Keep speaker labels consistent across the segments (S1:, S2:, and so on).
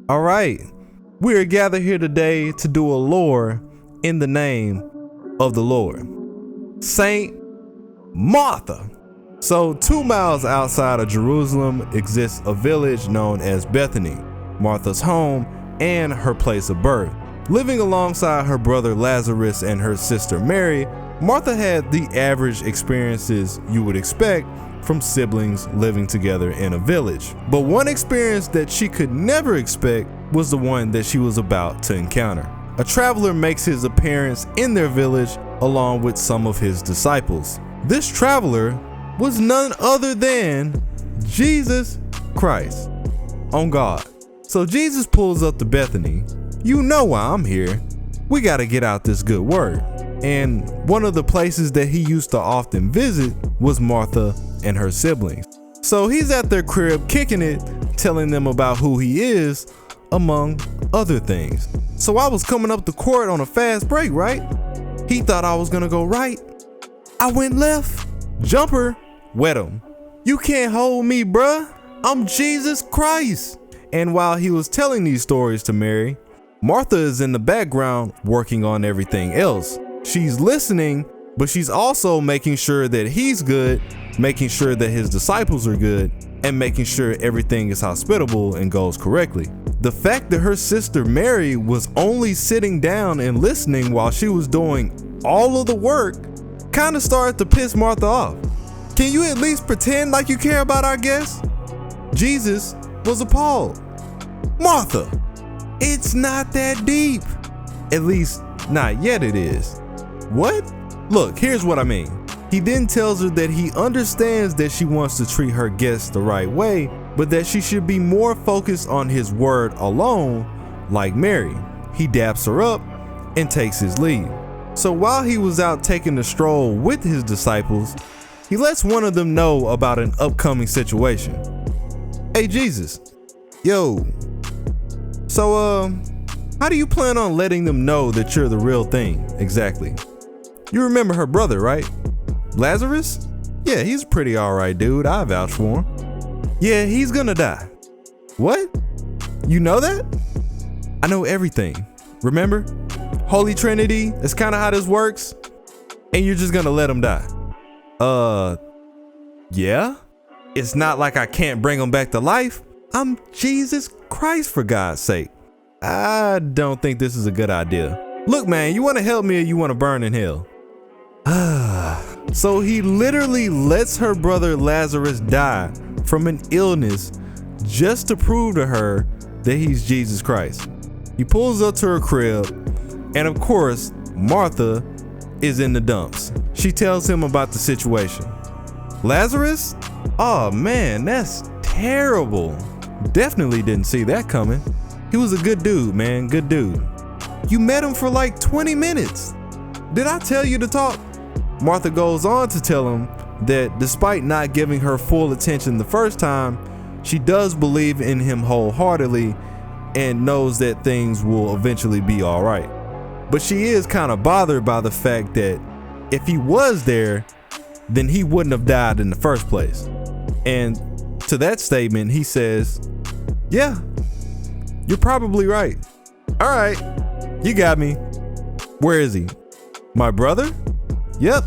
S1: All right, we are gathered here today to do a lore in the name of the Lord, Saint Martha. So 2 miles outside of Jerusalem exists a village known as Bethany, Martha's home and her place of birth. Living alongside her brother Lazarus and her sister Mary, Martha had the average experiences you would expect from siblings living together in a village. But one experience that she could never expect was the one that she was about to encounter. A traveler makes his appearance in their village along with some of his disciples. This traveler was none other than Jesus Christ on God. So Jesus pulls up to Bethany. You know why I'm here. We got to get out this good word. And one of the places that he used to often visit was Martha and her siblings. So he's at their crib kicking it, telling them about who he is, among other things. So I was coming up the court on a fast break, right? He thought I was gonna go right. I went left. Jumper, wet him. You can't hold me, bruh. I'm Jesus Christ. And while he was telling these stories to Mary, Martha is in the background working on everything else. She's listening, but she's also making sure that he's good, making sure that his disciples are good, and making sure everything is hospitable and goes correctly. The fact that her sister Mary was only sitting down and listening while she was doing all of the work kind of started to piss Martha off. Can you at least pretend like you care about our guests? Jesus was appalled. Martha, it's not that deep. At least, not yet it is. What? Look, here's what I mean. He then tells her that he understands that she wants to treat her guests the right way, but that she should be more focused on his word alone, like Mary. He daps her up and takes his leave. So while he was out taking a stroll with his disciples, he lets one of them know about an upcoming situation. Hey Jesus, yo, so how do you plan on letting them know that you're the real thing exactly? You remember her brother, right? Lazarus? Yeah, he's a pretty alright dude, I vouch for him. Yeah, he's gonna die. What? You know that? I know everything. Remember? Holy Trinity, that's kind of how this works. And you're just gonna let him die. Yeah? It's not like I can't bring him back to life. I'm Jesus Christ, for God's sake. I don't think this is a good idea. Look, man, you want to help me or you want to burn in hell? So he literally lets her brother Lazarus die from an illness just to prove to her that he's Jesus Christ. He pulls up to her crib, and of course, Martha is in the dumps. She tells him about the situation. Lazarus? Oh man, that's terrible. Definitely didn't see that coming. He was a good dude, man, good dude. You met him for like 20 minutes. Did I tell you to talk? Martha goes on to tell him that despite not giving her full attention the first time, she does believe in him wholeheartedly and knows that things will eventually be all right. But she is kind of bothered by the fact that if he was there, then he wouldn't have died in the first place. And to that statement, he says, yeah, you're probably right. All right, you got me. Where is he? My brother? Yep.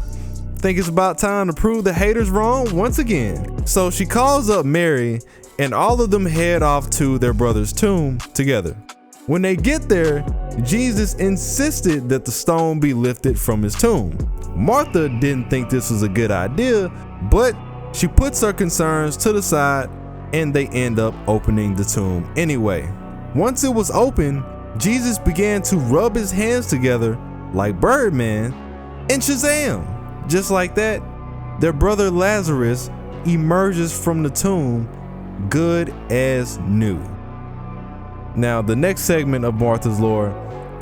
S1: Think it's about time to prove the haters wrong once again. So she calls up Mary and all of them head off to their brother's tomb together. When they get there, Jesus insisted that the stone be lifted from his tomb. Martha didn't think this was a good idea, but she puts her concerns to the side and they end up opening the tomb anyway. Once it was open, Jesus began to rub his hands together like Birdman, and Shazam! Just like that, their brother Lazarus emerges from the tomb good as new. Now, the next segment of Martha's lore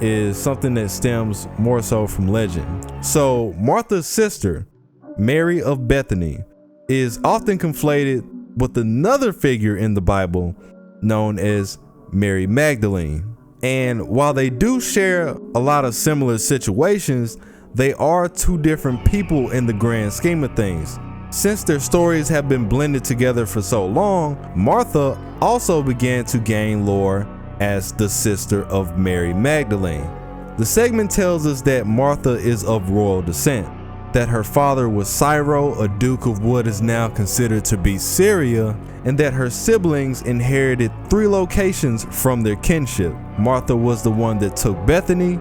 S1: is something that stems more so from legend. So, Martha's sister, Mary of Bethany, is often conflated with another figure in the Bible known as Mary Magdalene. And while they do share a lot of similar situations, they are two different people in the grand scheme of things. Since their stories have been blended together for so long, Martha also began to gain lore as the sister of Mary Magdalene. The segment tells us that Martha is of royal descent, that her father was Cyrus, a duke of what is now considered to be Syria, and that her siblings inherited 3 locations from their kinship. Martha was the one that took Bethany,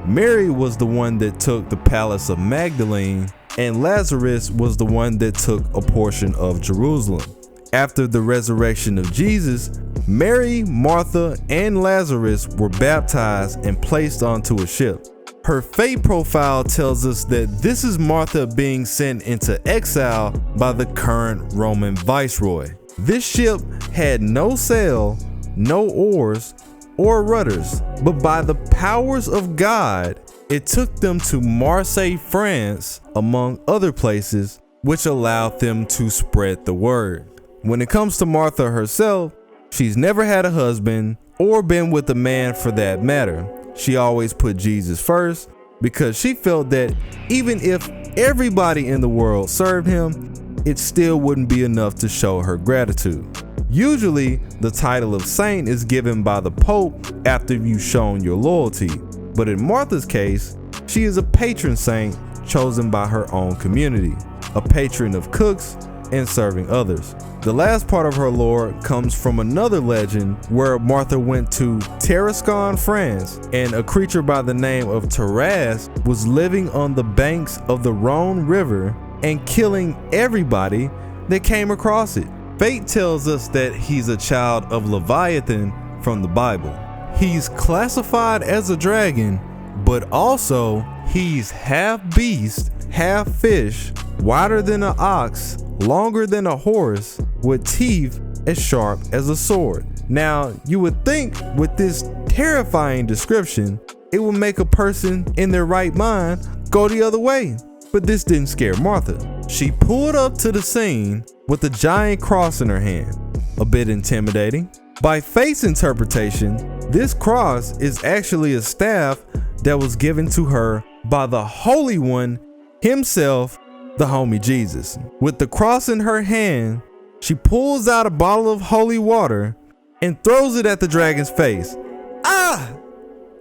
S1: Mary was the one that took the palace of Magdalene, and Lazarus was the one that took a portion of Jerusalem. After the resurrection of Jesus, Mary, Martha, and Lazarus were baptized and placed onto a ship. Her fate profile tells us that this is Martha being sent into exile by the current Roman viceroy. This ship had no sail, no oars, or rudders, but by the powers of God, it took them to Marseille, France, among other places, which allowed them to spread the word. When it comes to Martha herself, she's never had a husband or been with a man for that matter. She always put Jesus first because she felt that even if everybody in the world served him, it still wouldn't be enough to show her gratitude. Usually, the title of saint is given by the Pope after you've shown your loyalty, but in Martha's case, she is a patron saint chosen by her own community, a patron of cooks and serving others. The last part of her lore comes from another legend where Martha went to Tarascon, France, and a creature by the name of Taras was living on the banks of the Rhone River and killing everybody that came across it. Fate tells us that he's a child of Leviathan from the Bible. He's classified as a dragon, but also he's half beast, half fish, wider than an ox, longer than a horse, with teeth as sharp as a sword. Now, you would think with this terrifying description, it would make a person in their right mind go the other way. But this didn't scare Martha. She pulled up to the scene with a giant cross in her hand, a bit intimidating. By faith's interpretation, this cross is actually a staff that was given to her by the Holy One himself, the homie Jesus. With the cross in her hand, she pulls out a bottle of holy water and throws it at the dragon's face. Ah!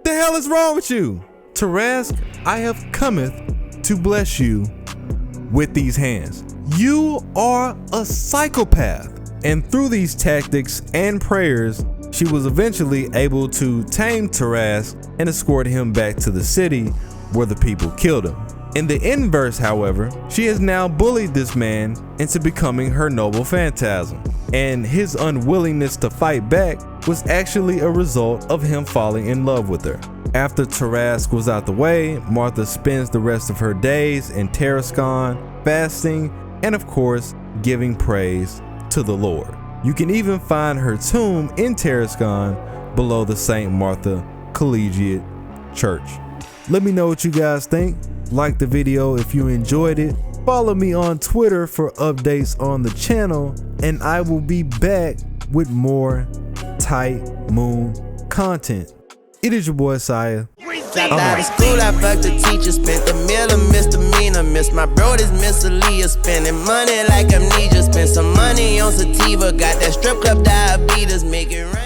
S1: The hell is wrong with you? Tarask, I have cometh to bless you with these hands. You are a psychopath. And through these tactics and prayers, she was eventually able to tame Tarask and escort him back to the city where the people killed him. In the inverse, however, she has now bullied this man into becoming her noble phantasm, and his unwillingness to fight back was actually a result of him falling in love with her. After Tarask was out the way, Martha spends the rest of her days in Tarascon, fasting, and of course, giving praise to the Lord. You can even find her tomb in Tarascon below the St. Martha Collegiate Church. Let me know what you guys think. Like the video if you enjoyed it. Follow me on Twitter for updates on the channel, and I will be back with more Tight Moon content. It is your boy Tsiah.
S2: Dropped out of school, I fucked the teacher, spent a meal of misdemeanor. Miss my brothers, Miss Aaliyah, spending money like amnesia. Spent some money on sativa, got that strip club diabetes, make it rain.